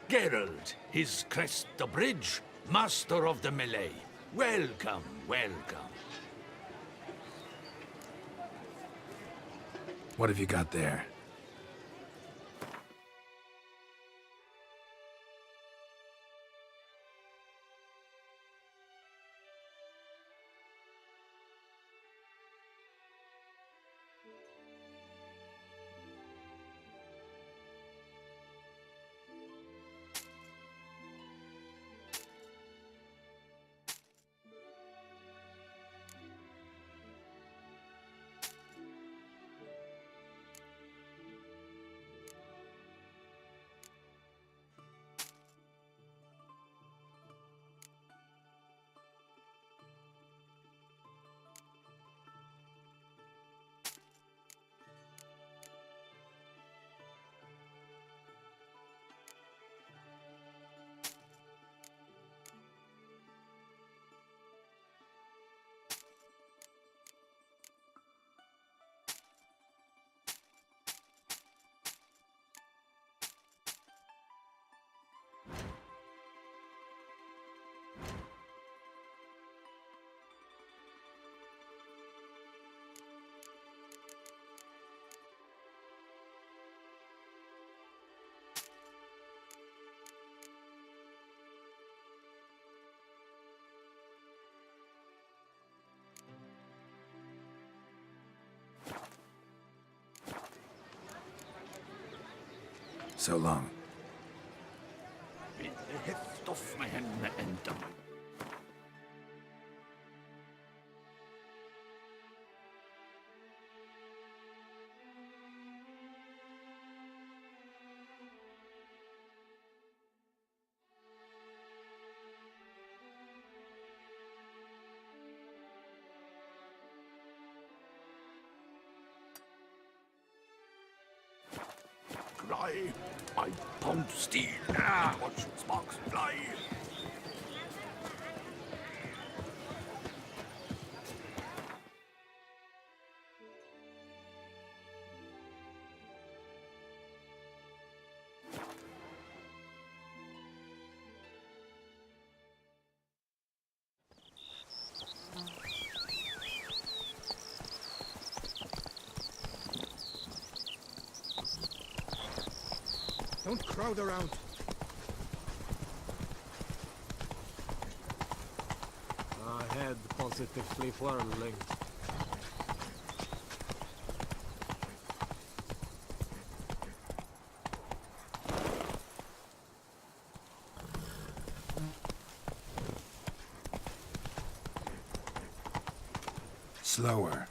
Geralt, his crest the bridge, master of the melee. Welcome, welcome. What have you got there? So long. Mit der Heft auf meine Hände enden. Fly, I pound steel, watch sparks fly. Don't crowd around. Ahead, positively whirling. Slower.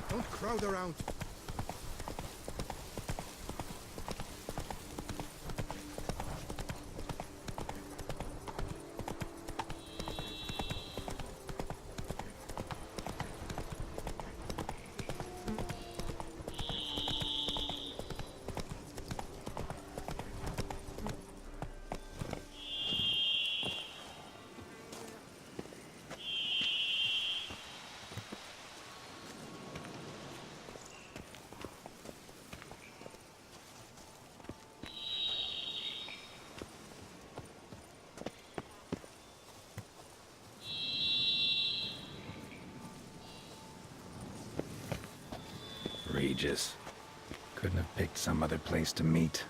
Don't crowd around. Regis. Couldn't have picked some other place to meet.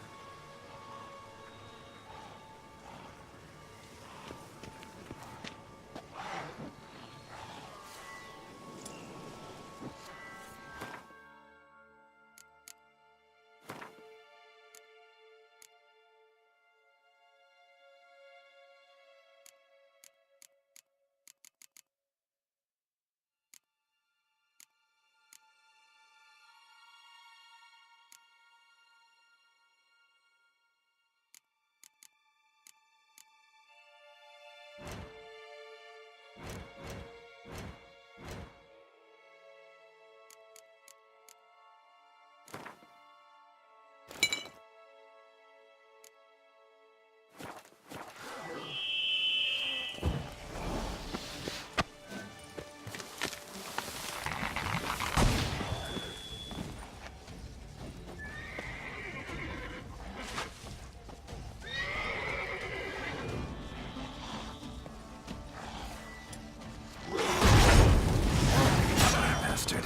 Bastard.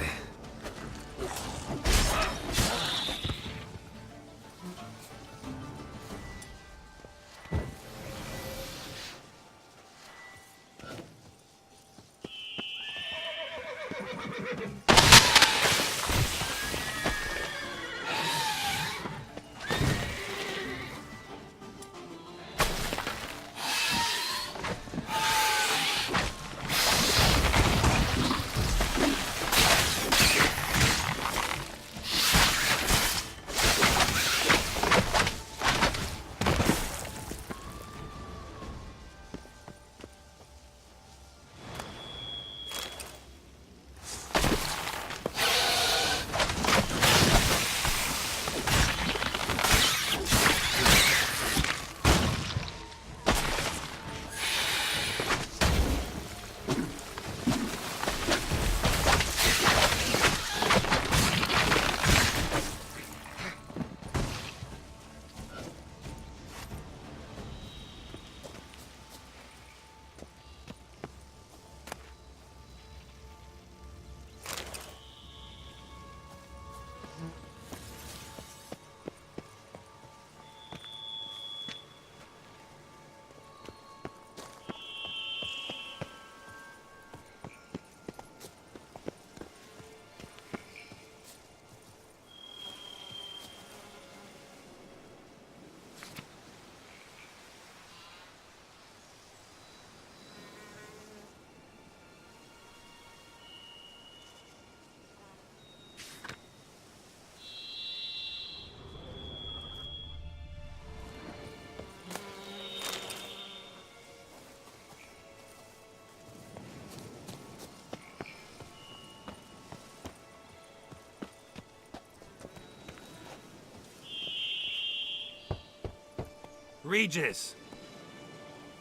Regis!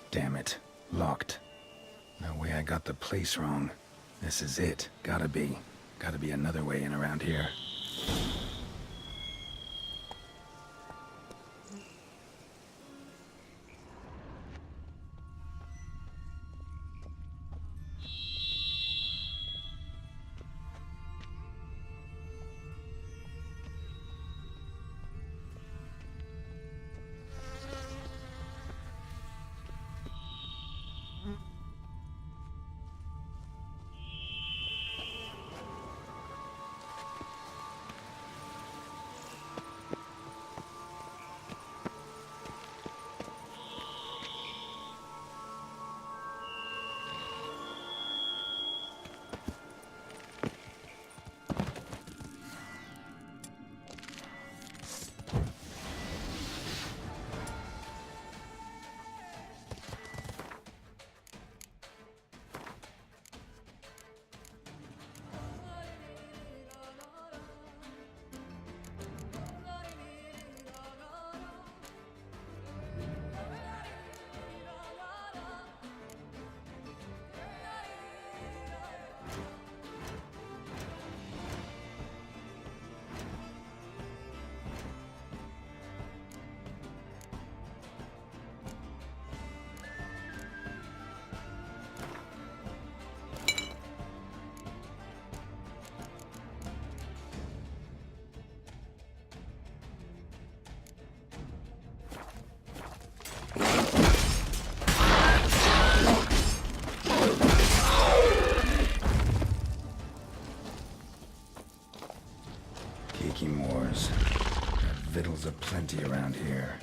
Damn it. Locked. No way I got the place wrong. This is it. Gotta be. Gotta be another way in around here. Tools aplenty around here.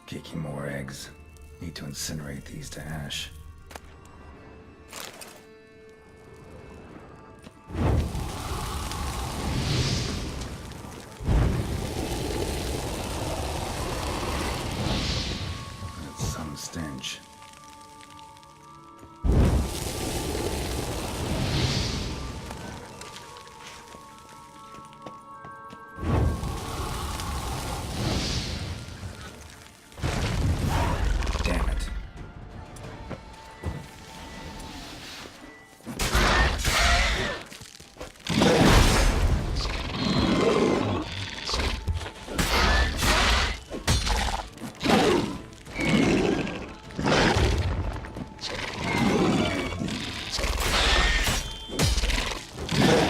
Kicking more eggs. Need to incinerate these to ash. That's some stench. Damn it.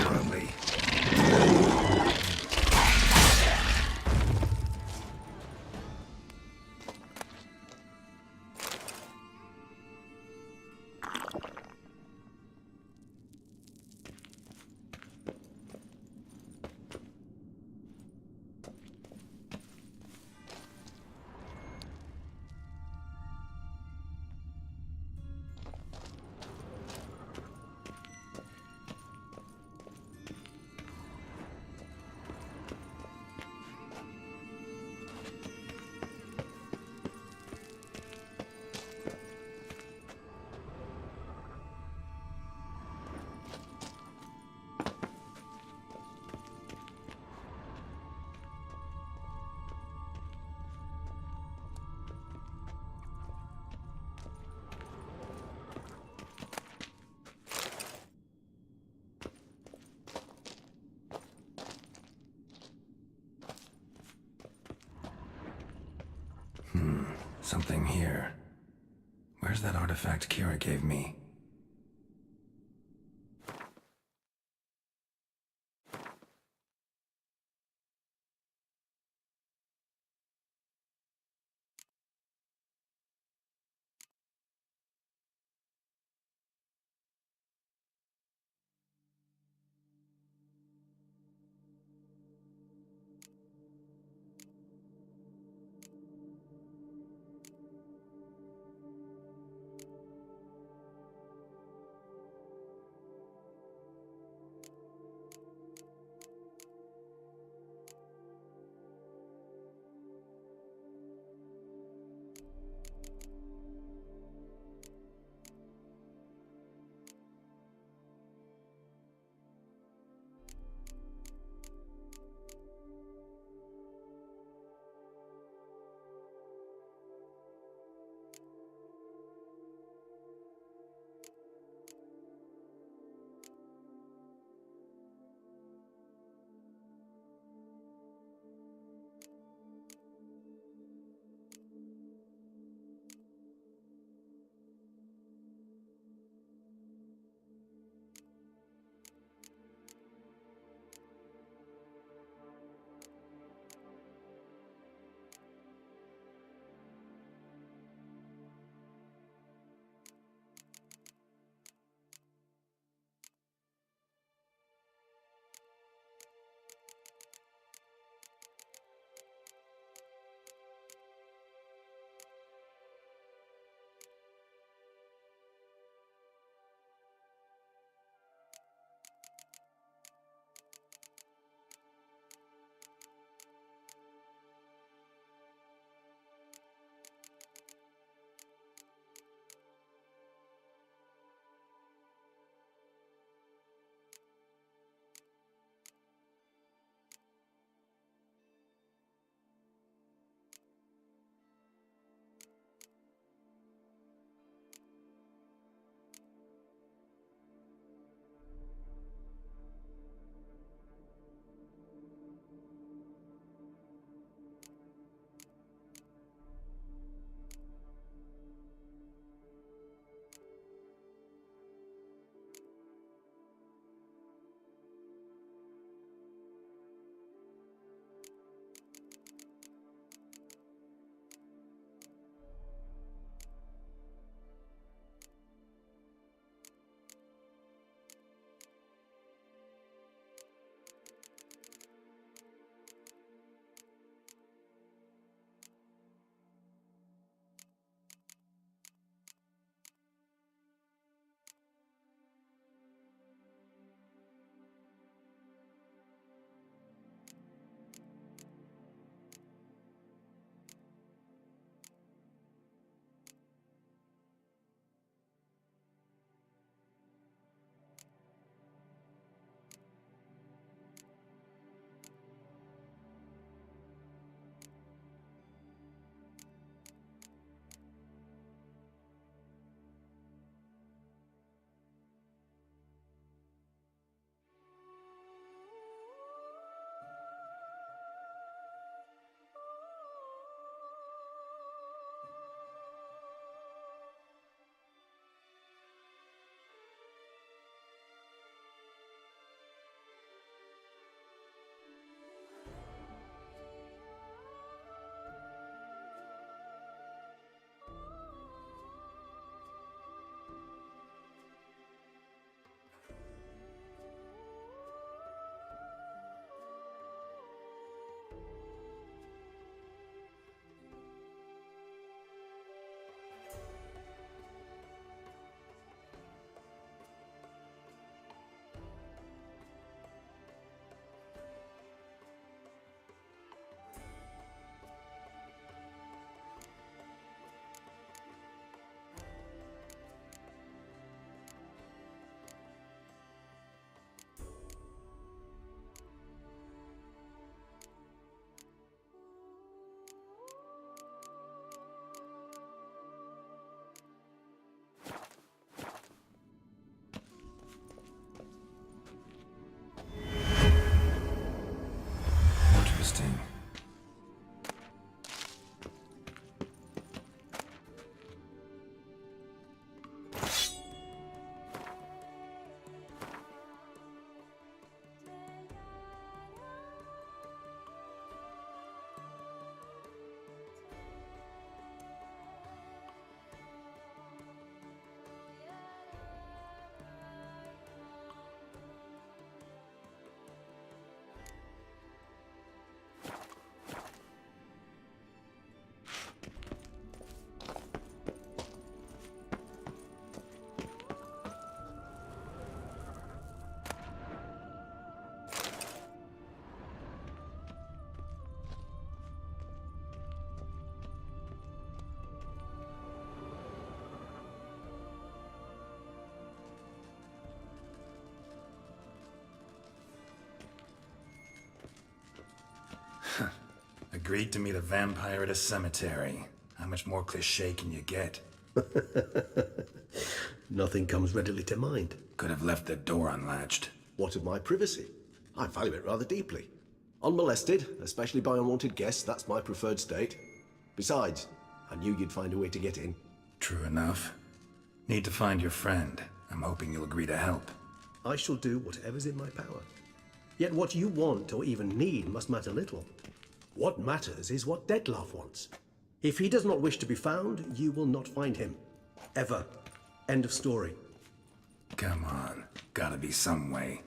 Probably. Something here. Where's that artifact Kira gave me? Agreed to meet a vampire at a cemetery. How much more cliché can you get? Nothing comes readily to mind. Could have left the door unlatched. What of my privacy? I value it rather deeply. Unmolested, especially by unwanted guests, that's my preferred state. Besides, I knew you'd find a way to get in. True enough. Need to find your friend. I'm hoping you'll agree to help. I shall do whatever's in my power. Yet what you want or even need must matter little. What matters is what Dettlaff wants. If he does not wish to be found, you will not find him. Ever. End of story. Come on. Gotta be some way.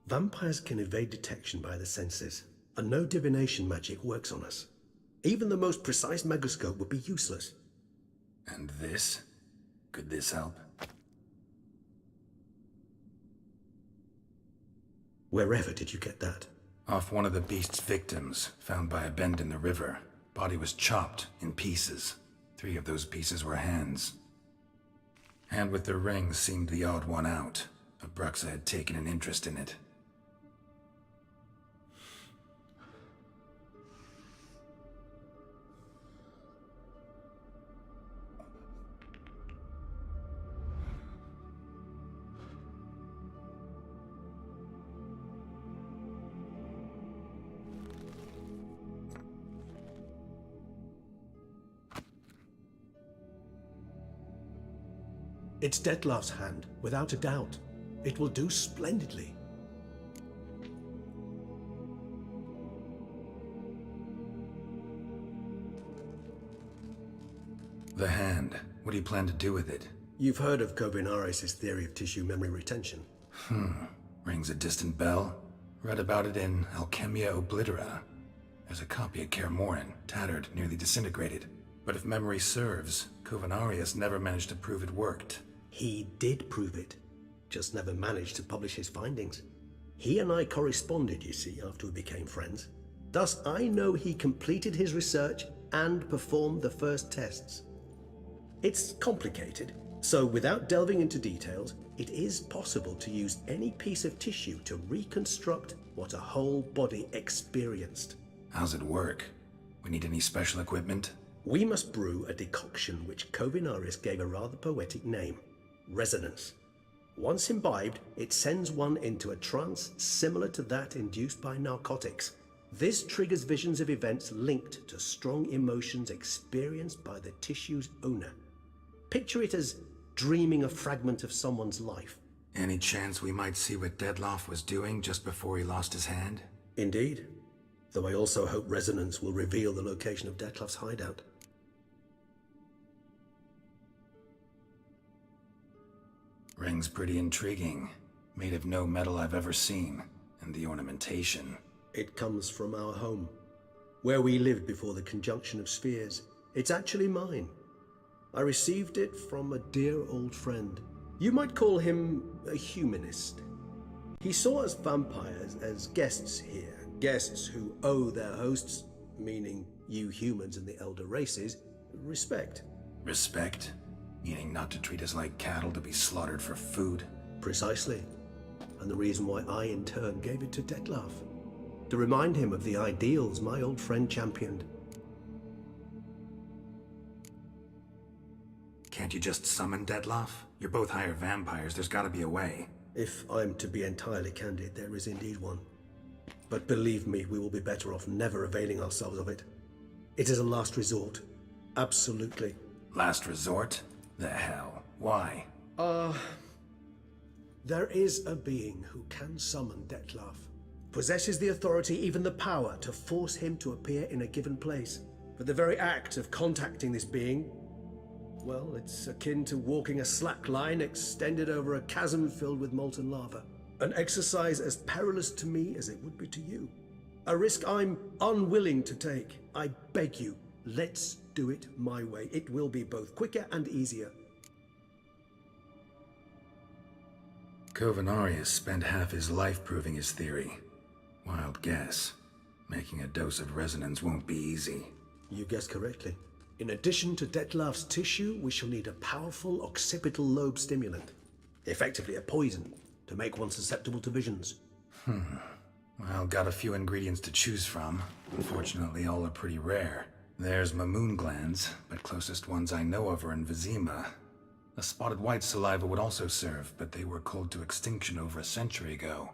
Vampires can evade detection by the senses, and no divination magic works on us. Even the most precise megascope would be useless. And this? Could this help? Wherever did you get that? Off one of the beast's victims, found by a bend in the river. Body was chopped in pieces. 3 of those pieces were hands. Hand with the ring seemed the odd one out. Abruxa had taken an interest in it. It's Dettlaff's hand, without a doubt. It will do splendidly. The hand. What do you plan to do with it? You've heard of Kovinaris' theory of tissue memory retention. Rings a distant bell. Read about it in Alchemia Oblitera. There's a copy of Kaer Morhen, tattered, nearly disintegrated. But if memory serves, Kovinaris never managed to prove it worked. He did prove it, just never managed to publish his findings. He and I corresponded, you see, after we became friends. Thus, I know he completed his research and performed the first tests. It's complicated, so without delving into details, it is possible to use any piece of tissue to reconstruct what a whole body experienced. How's it work? We need any special equipment? We must brew a decoction which Kovinaris gave a rather poetic name. Resonance. Once imbibed, it sends one into a trance similar to that induced by narcotics. This triggers visions of events linked to strong emotions experienced by the tissue's owner. Picture it as dreaming a fragment of someone's life. Any chance we might see what Dettlaff was doing just before he lost his hand? Indeed. Though I also hope resonance will reveal the location of Dettlaff's hideout. Ring's pretty intriguing. Made of no metal I've ever seen. And the ornamentation. It comes from our home, where we lived before the conjunction of spheres. It's actually mine. I received it from a dear old friend. You might call him a humanist. He saw us vampires as guests here, guests who owe their hosts, meaning you humans and the elder races, respect. Respect? Meaning not to treat us like cattle to be slaughtered for food? Precisely. And the reason why I, in turn, gave it to Dettlaff. To remind him of the ideals my old friend championed. Can't you just summon Dettlaff? You're both higher vampires, there's gotta be a way. If I'm to be entirely candid, there is indeed one. But believe me, we will be better off never availing ourselves of it. It is a last resort. Absolutely. Last resort? The hell? Why? There is a being who can summon Dettlaff. Possesses the authority, even the power, to force him to appear in a given place. But the very act of contacting this being, well, it's akin to walking a slack line extended over a chasm filled with molten lava. An exercise as perilous to me as it would be to you. A risk I'm unwilling to take. I beg you, let's do it my way. It will be both quicker and easier. Kovinaris spent half his life proving his theory. Wild guess. Making a dose of resonance won't be easy. You guessed correctly. In addition to Dettlaff's tissue, we shall need a powerful occipital lobe stimulant. Effectively a poison, to make one susceptible to visions. Well, got a few ingredients to choose from. Unfortunately, all are pretty rare. There's Mamoon glands, but closest ones I know of are in Vizima. A spotted white saliva would also serve, but they were culled to extinction over a century ago.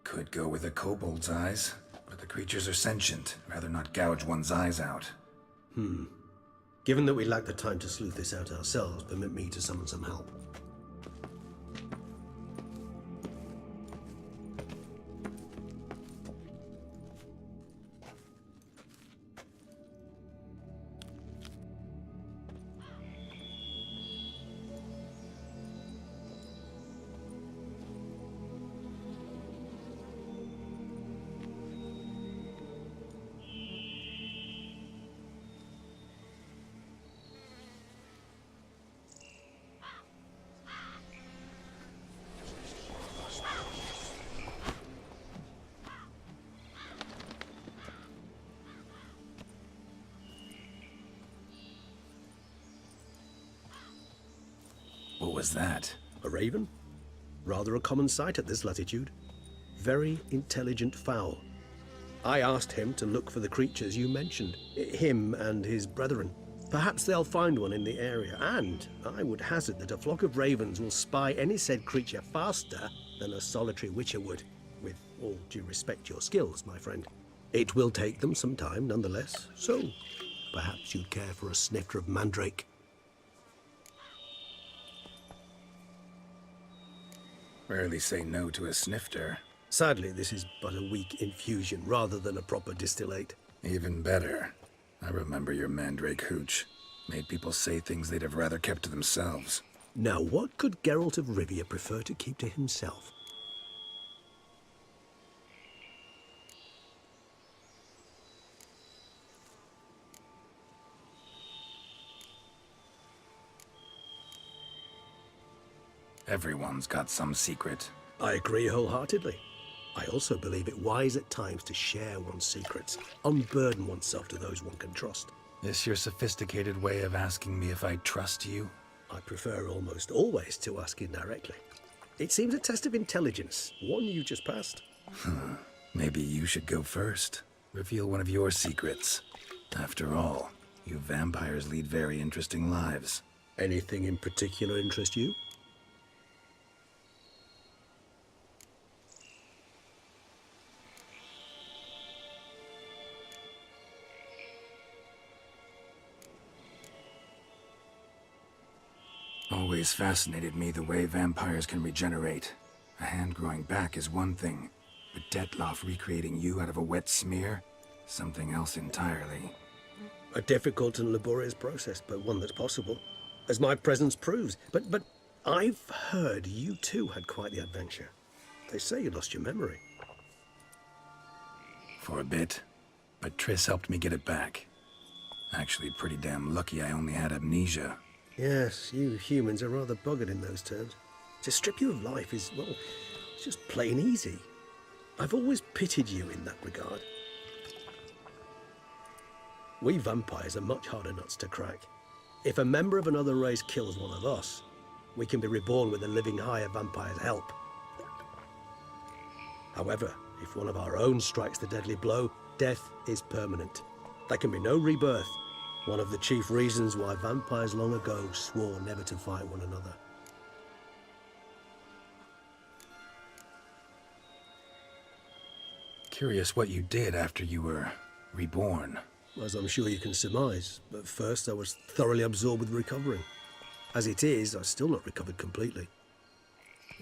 Could go with a kobold's eyes, but the creatures are sentient. Rather not gouge one's eyes out. Given that we lack the time to sleuth this out ourselves, permit me to summon some help. What was that? A raven? Rather a common sight at this latitude. Very intelligent fowl. I asked him to look for the creatures you mentioned, him and his brethren. Perhaps they'll find one in the area, and I would hazard that a flock of ravens will spy any said creature faster than a solitary witcher would. With all due respect to your skills, my friend. It will take them some time, nonetheless, so perhaps you'd care for a snifter of mandrake. Rarely say no to a snifter. Sadly, this is but a weak infusion rather than a proper distillate. Even better. I remember your mandrake hooch. Made people say things they'd have rather kept to themselves. Now, what could Geralt of Rivia prefer to keep to himself? Everyone's got some secret. I agree wholeheartedly. I also believe it wise at times to share one's secrets, unburden oneself to those one can trust. This your sophisticated way of asking me if I trust you? I prefer almost always to ask indirectly. It seems a test of intelligence, one you just passed. Maybe you should go first. Reveal one of your secrets. After all, you vampires lead very interesting lives. Anything in particular interest you? Always fascinated me the way vampires can regenerate. A hand growing back is one thing, but Detloff recreating you out of a wet smear? Something else entirely. A difficult and laborious process, but one that's possible, as my presence proves. But I've heard you too had quite the adventure. They say you lost your memory. For a bit, but Triss helped me get it back. Actually, pretty damn lucky I only had amnesia. Yes, you humans are rather buggered in those terms. To strip you of life is, well, it's just plain easy. I've always pitied you in that regard. We vampires are much harder nuts to crack. If a member of another race kills one of us, we can be reborn with a living higher vampire's help. However, if one of our own strikes the deadly blow, death is permanent. There can be no rebirth. One of the chief reasons why vampires long ago swore never to fight one another. Curious what you did after you were reborn. As I'm sure you can surmise, but first I was thoroughly absorbed with recovering. As it is, I've still not recovered completely.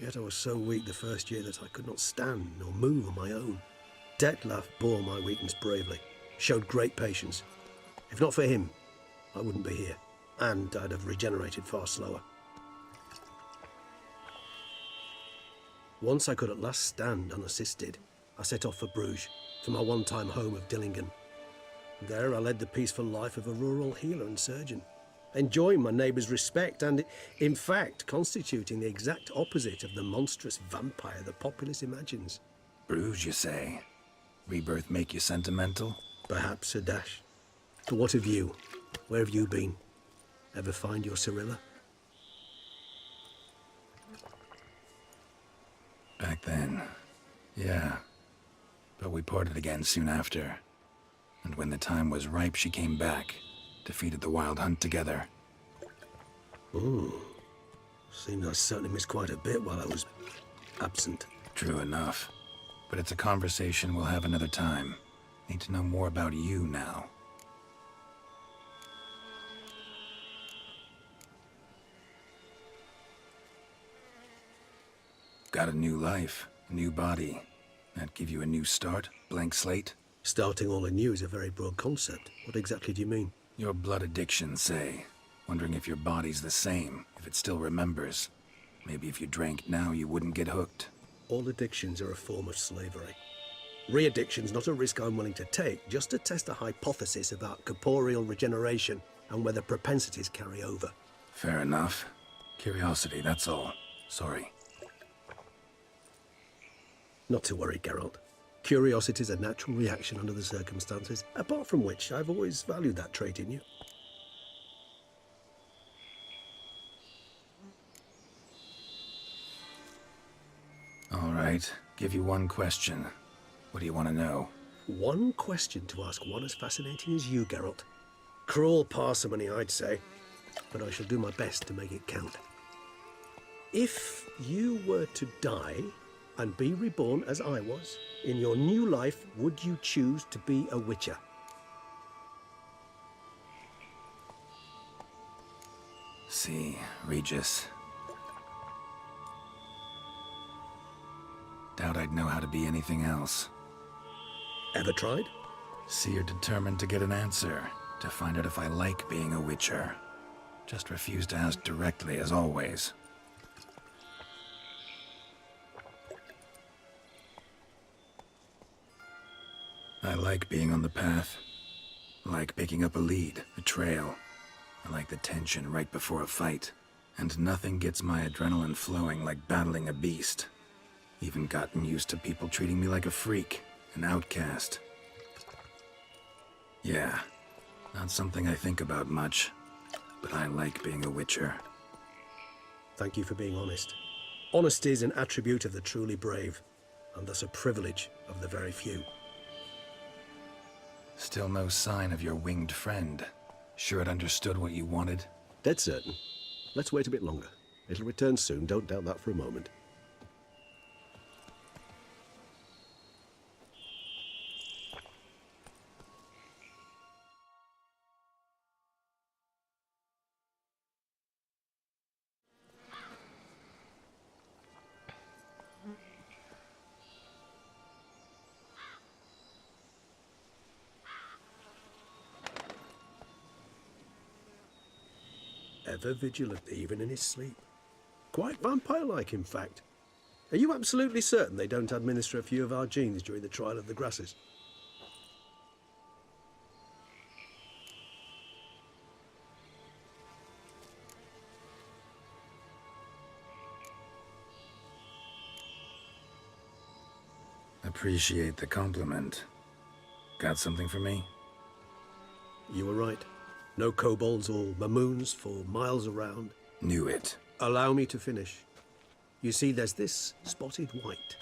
Yet I was so weak the first year that I could not stand nor move on my own. Detloff bore my weakness bravely, showed great patience. If not for him, I wouldn't be here, and I'd have regenerated far slower. Once I could at last stand unassisted, I set off for Bruges, for my one-time home of Dillingen. There I led the peaceful life of a rural healer and surgeon, enjoying my neighbours' respect and, in fact, constituting the exact opposite of the monstrous vampire the populace imagines. Bruges, you say? Rebirth make you sentimental? Perhaps a dash. But what of you? Where have you been? Ever find your Cyrilla? Back then, yeah. But we parted again soon after. And when the time was ripe, she came back, defeated the Wild Hunt together. Ooh. Seems I certainly missed quite a bit while I was absent. True enough. But it's a conversation we'll have another time. Need to know more about you now. Got a new life, a new body. That give you a new start? Blank slate? Starting all anew is a very broad concept. What exactly do you mean? Your blood addiction, say. Wondering if your body's the same, if it still remembers. Maybe if you drank now, you wouldn't get hooked. All addictions are a form of slavery. Re-addiction's not a risk I'm willing to take, just to test a hypothesis about corporeal regeneration and whether propensities carry over. Fair enough. Curiosity, that's all. Sorry. Not to worry, Geralt. Curiosity is a natural reaction under the circumstances, apart from which I've always valued that trait in you. All right. Give you one question. What do you want to know? One question to ask one as fascinating as you, Geralt. Cruel parsimony, I'd say, but I shall do my best to make it count. If you were to die and be reborn as I was, in your new life, would you choose to be a Witcher? See, Regis. Doubt I'd know how to be anything else. Ever tried? See, you're determined to get an answer, to find out if I like being a Witcher. Just refuse to ask directly, as always. I like being on the path. I like picking up a lead, a trail. I like the tension right before a fight. And nothing gets my adrenaline flowing like battling a beast. Even gotten used to people treating me like a freak, an outcast. Yeah, not something I think about much, but I like being a Witcher. Thank you for being honest. Honesty is an attribute of the truly brave, and thus a privilege of the very few. Still no sign of your winged friend. Sure it understood what you wanted? Dead certain. Let's wait a bit longer. It'll return soon, don't doubt that for a moment. Ever vigilant, even in his sleep. Quite vampire-like, in fact. Are you absolutely certain they don't administer a few of our genes during the trial of the grasses? Appreciate the compliment. Got something for me? You were right. No kobolds or mamoons for miles around. Knew it. Allow me to finish. You see, there's this spotted wight.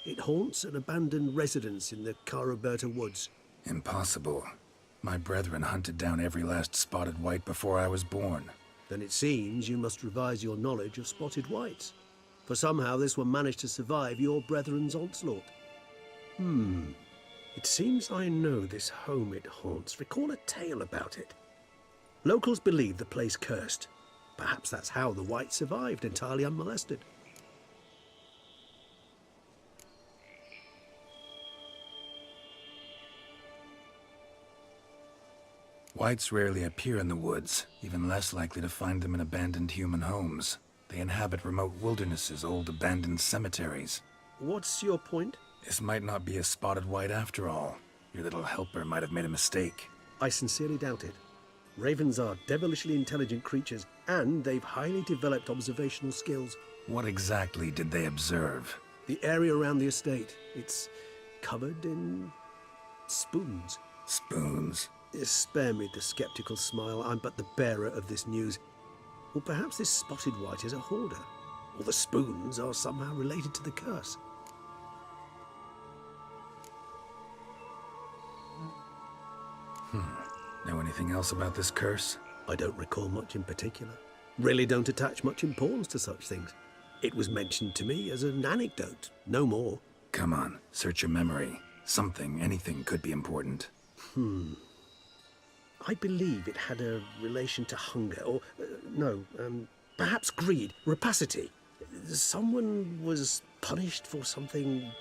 It haunts an abandoned residence in the Caraberta woods. Impossible. My brethren hunted down every last spotted wight before I was born. Then it seems you must revise your knowledge of spotted wights. For somehow this one managed to survive your brethren's onslaught. It seems I know this home it haunts. Recall a tale about it. Locals believe the place cursed. Perhaps that's how the wight survived entirely unmolested. Wights rarely appear in the woods, even less likely to find them in abandoned human homes. They inhabit remote wildernesses, old abandoned cemeteries. What's your point? This might not be a spotted wight after all. Your little helper might have made a mistake. I sincerely doubt it. Ravens are devilishly intelligent creatures, and they've highly developed observational skills. What exactly did they observe? The area around the estate, it's covered in spoons. Spoons? Spare me the skeptical smile. I'm but the bearer of this news. Or perhaps this spotted wight is a hoarder. or the spoons are somehow related to the curse. Know anything else about this curse? I don't recall much in particular. Really don't attach much importance to such things. It was mentioned to me as an anecdote, no more. Come on, search your memory. Something, anything could be important. I believe it had a relation to hunger, or, perhaps greed, rapacity. Someone was punished for something...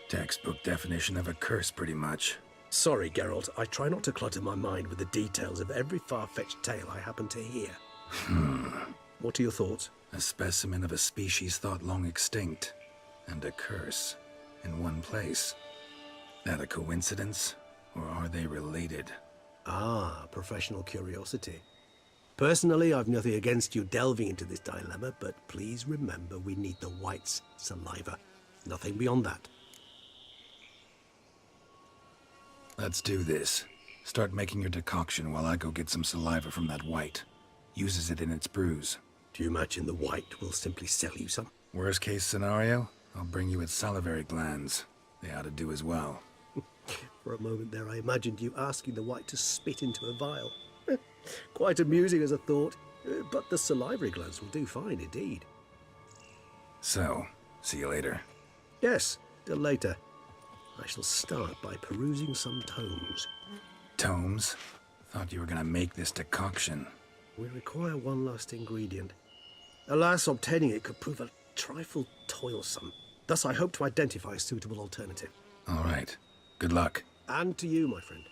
Textbook definition of a curse, pretty much. Sorry, Geralt, I try not to clutter my mind with the details of every far-fetched tale I happen to hear. What are your thoughts? A specimen of a species thought long extinct, and a curse, in one place. That a coincidence, or are they related? Ah, professional curiosity. Personally, I've nothing against you delving into this dilemma, but please remember we need the Wights' saliva. Nothing beyond that. Let's do this. Start making your decoction while I go get some saliva from that Wight. Uses it in its brews. Do you imagine the Wight will simply sell you some? Worst case scenario, I'll bring you its salivary glands. They ought to do as well. For a moment there, I imagined you asking the Wight to spit into a vial. Quite amusing as a thought, but the salivary glands will do fine indeed. So, see you later. Yes, till later. I shall start by perusing some tomes. Tomes? Thought you were gonna make this decoction. We require one last ingredient. Alas, obtaining it could prove a trifle toilsome. Thus, I hope to identify a suitable alternative. All right. Good luck. And to you, my friend.